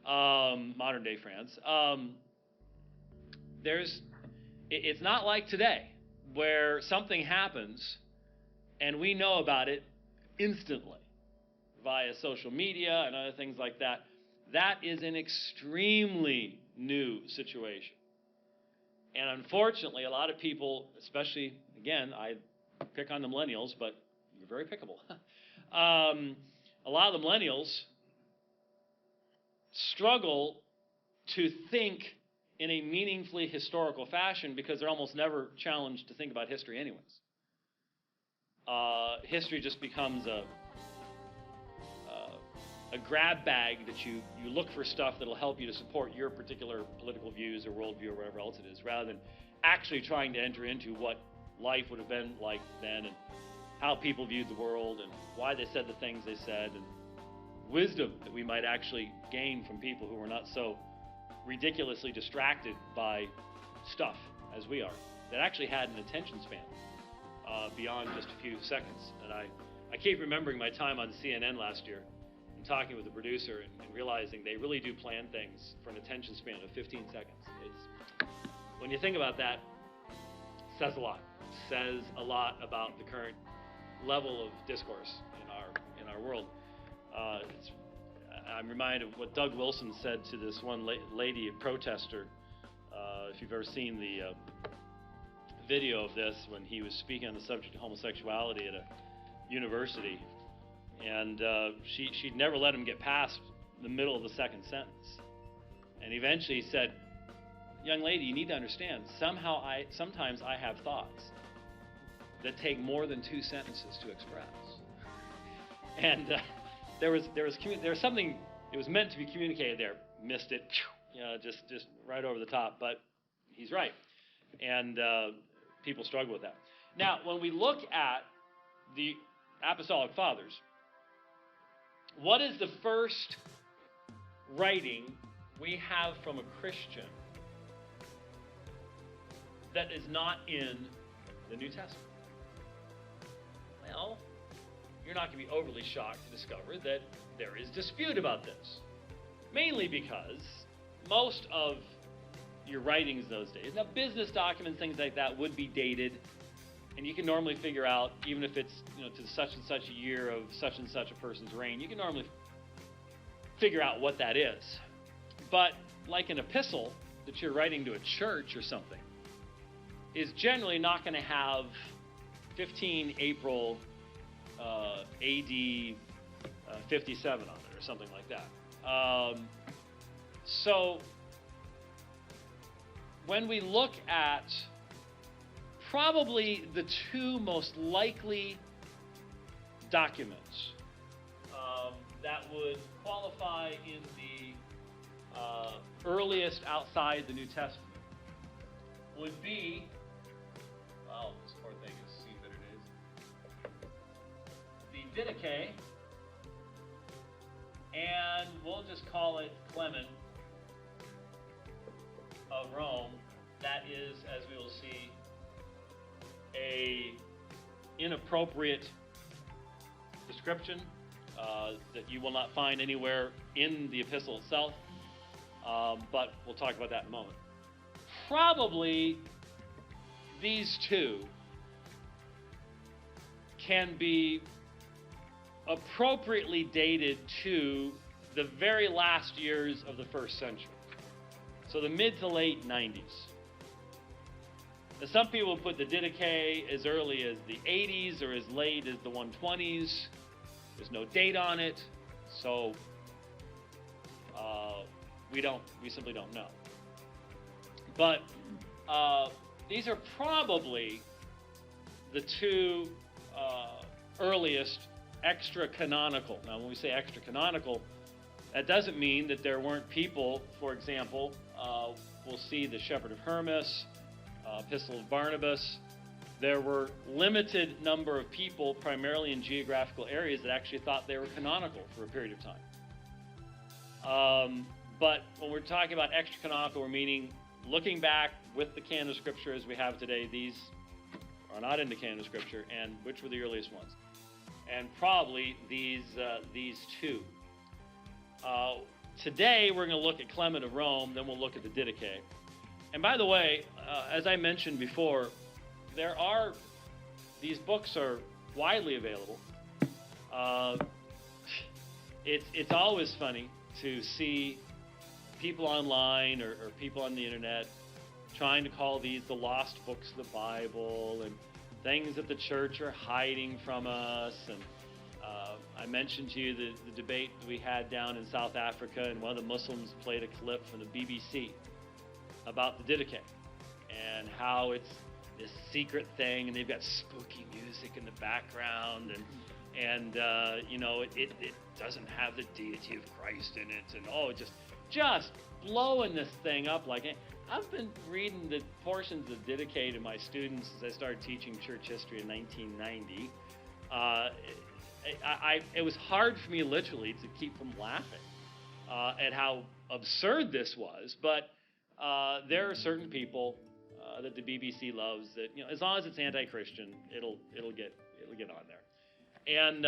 modern day France. It's not like today where something happens and we know about it instantly via social media and other things like that. That is an extremely new situation. And unfortunately, a lot of people, especially, again, I pick on the millennials, but you're very pickable. A lot of the millennials struggle to think in a meaningfully historical fashion because they're almost never challenged to think about history anyways. History just becomes a grab bag that you look for stuff that'll help you to support your particular political views or worldview or whatever else it is, rather than actually trying to enter into what life would have been like then and how people viewed the world and why they said the things they said and wisdom that we might actually gain from people who were not so ridiculously distracted by stuff as we are, that actually had an attention span beyond just a few seconds. And I keep remembering my time on CNN last year and talking with the producer and realizing they really do plan things for an attention span of 15 seconds. When you think about that, it says a lot. It says a lot about the current level of discourse in our world. I'm reminded of what Doug Wilson said to this one lady, a protester. If you've ever seen the video of this, when he was speaking on the subject of homosexuality at a university, and she'd never let him get past the middle of the second sentence. And eventually he said, "Young lady, you need to understand, sometimes I have thoughts that take more than 2 sentences to express." And there was something, it was meant to be communicated there. Missed it, just right over the top. But he's right, and people struggle with that. Now, when we look at the Apostolic Fathers, what is the first writing we have from a Christian that is not in the New Testament? Well, you're not going to be overly shocked to discover that there is dispute about this. Mainly because most of your writings those days, now business documents, things like that, would be dated, and you can normally figure out, even if it's to such and such a year of such and such a person's reign, you can normally figure out what that is. But like an epistle that you're writing to a church or something is generally not going to have 15 April AD 57 on it or something like that. So when we look at probably the two most likely documents that would qualify in the earliest outside the New Testament would be, well, this poor thing has seen better days, the Didache, and we'll just call it Clement of Rome. That is, as we will see, a inappropriate description that you will not find anywhere in the epistle itself, but we'll talk about that in a moment. Probably these two can be appropriately dated to the very last years of the first century. So the mid to late 90s. Now, some people put the Didache as early as the 80s or as late as the 120s. There's no date on it, so we simply don't know. But these are probably the two earliest extra-canonical. Now, when we say extra-canonical, that doesn't mean that there weren't people. For example, we'll see the Shepherd of Hermas, Epistle of Barnabas. There were limited number of people, primarily in geographical areas, that actually thought they were canonical for a period of time. But when we're talking about extra-canonical, we're meaning looking back with the canon of Scripture as we have today. These are not in the canon of Scripture, and which were the earliest ones? And probably these two. today we're going to look at Clement of Rome, then we'll look at the Didache. And by the way, as I mentioned before, these books are widely available. It's always funny to see people online or people on the internet trying to call these the lost books of the Bible and things that the church are hiding from us. And I mentioned to you the debate that we had down in South Africa, and one of the Muslims played a clip from the BBC about the Didache and how it's this secret thing, and they've got spooky music in the background, and it doesn't have the deity of Christ in it, and just blowing this thing up. Like, I've been reading the portions of Didache to my students as I started teaching church history in 1990. It was hard for me literally to keep from laughing at how absurd this was, but there are certain people that the BBC loves that, as long as it's anti-Christian, it'll get on there. And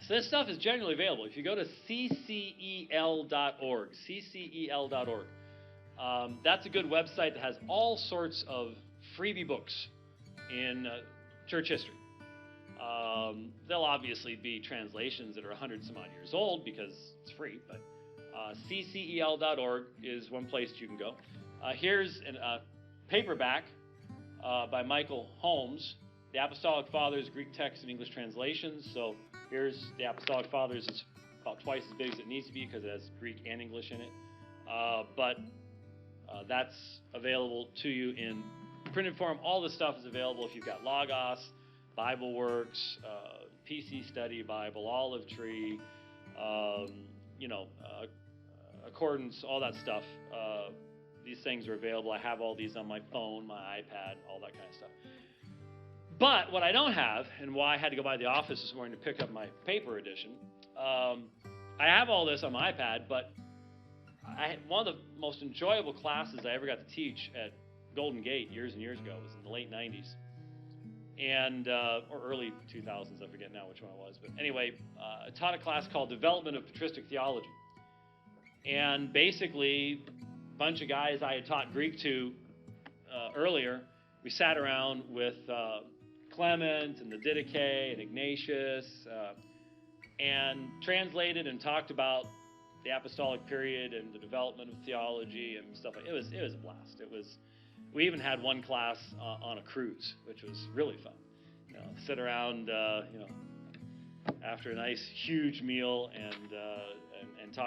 so this stuff is generally available. If you go to ccel.org, ccel.org, that's a good website that has all sorts of freebie books in church history. There'll obviously be translations that are 100-some odd years old because it's free, but ccel.org is one place you can go. Here's a paperback by Michael Holmes, The Apostolic Fathers, Greek Text and English Translations. So here's The Apostolic Fathers. It's about twice as big as it needs to be because it has Greek and English in it. But that's available to you in printed form. All this stuff is available if you've got Logos, BibleWorks, PC Study Bible, Olive Tree, Accordance, all that stuff. These things are available. I have all these on my phone, my iPad, all that kind of stuff. But what I don't have, and why I had to go by the office this morning to pick up my paper edition, I have all this on my iPad, but one of the most enjoyable classes I ever got to teach at Golden Gate years and years ago was in the late 90s. And or early 2000s, I forget now which one it was. But anyway, I taught a class called Development of Patristic Theology. And basically, a bunch of guys I had taught Greek to earlier, we sat around with Clement and the Didache and Ignatius and translated and talked about the apostolic period and the development of theology and stuff like that. It was a blast. We even had one class on a cruise, which was really fun. Sit around, after a nice huge meal and talk